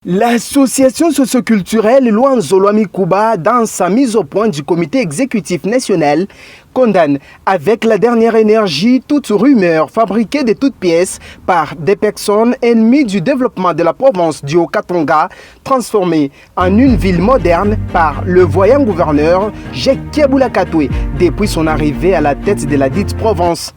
L'association socioculturelle Luanzo Lwamikuba, dans sa mise au point du comité exécutif national, condamne avec la dernière énergie toute rumeur fabriquée de toutes pièces par des personnes ennemies du développement de la province du Haut-Katanga, transformée en une ville moderne par le voyant gouverneur Jacques Kaboula-Katoué depuis son arrivée à la tête de la dite province.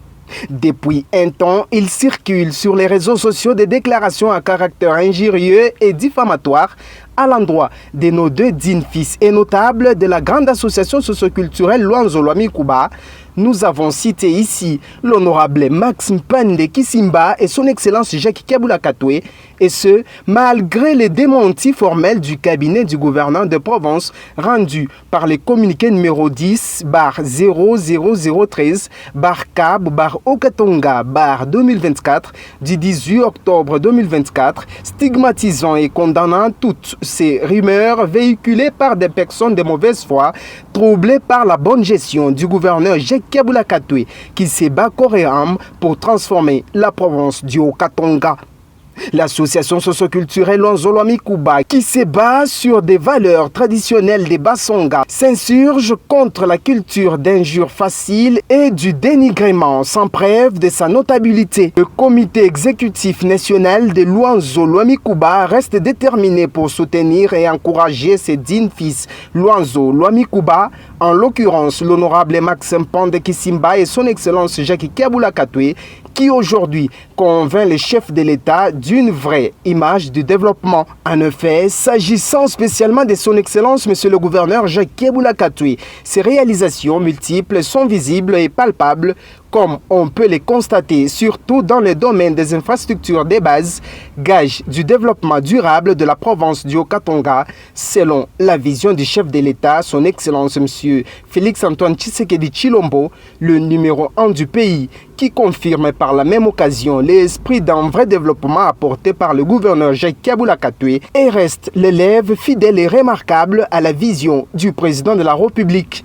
Depuis un temps, il circule sur les réseaux sociaux des déclarations à caractère injurieux et diffamatoire à l'endroit de nos deux dignes fils et notables de la grande association socioculturelle Luanzo Lwamikuba. Nous avons cité ici l'honorable Maxime Pande Kisimba et son excellence Jacques Kaboula-Katoué, et ce, malgré les démentis formels du cabinet du gouverneur de Provence rendu par les communiqués numéro 10-00013-CAB-Okatonga-2024 du 18 octobre 2024, stigmatisant et condamnant toutes ces rumeurs véhiculées par des personnes de mauvaise foi, troublées par la bonne gestion du gouverneur Jacques Kaboula-Katoué, qui se bat corps et âme pour transformer la province du Haut-Katanga. L'association socioculturelle Luanzo Lwamikuba, qui se bat sur des valeurs traditionnelles des Basonga, s'insurge contre la culture d'injures faciles et du dénigrement sans preuve de sa notabilité. Le comité exécutif national de Luanzo Lwamikuba reste déterminé pour soutenir et encourager ses dignes fils Luanzo Lwamikuba, en l'occurrence l'honorable Maxime Pande Kisimba et son excellence Jacques Kaboula-Katoué, qui aujourd'hui convainc les chefs de l'État d'une vraie image du développement. En effet, s'agissant spécialement de son excellence monsieur le gouverneur Jacques Kaboula-Katoué, ses réalisations multiples sont visibles et palpables, comme on peut les constater surtout dans le domaine des infrastructures de base, gage du développement durable de la province du Haut-Katanga, selon la vision du chef de l'État, son excellence monsieur Félix-Antoine Tshisekedi Tshilombo, le numéro 1 du pays, qui confirme par la même occasion l'esprit d'un vrai développement apporté par le gouverneur Jacques Kaboula-Katoué et reste l'élève fidèle et remarquable à la vision du président de la République.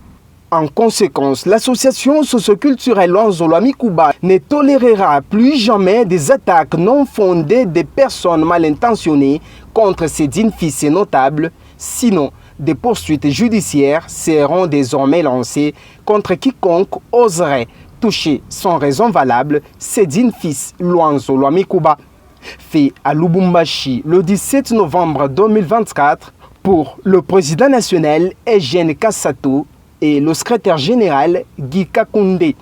En conséquence, l'association socioculturelle Luanzo Lwamikuba ne tolérera plus jamais des attaques non fondées des personnes mal intentionnées contre ses dignes fils et notables, sinon des poursuites judiciaires seront désormais lancées contre quiconque oserait toucher sans raison valable ses dignes fils Luanzo Lwamikuba. Fait à Lubumbashi le 17 novembre 2024 pour le président national Eugène Kassato et le secrétaire général Guy Kakoundé.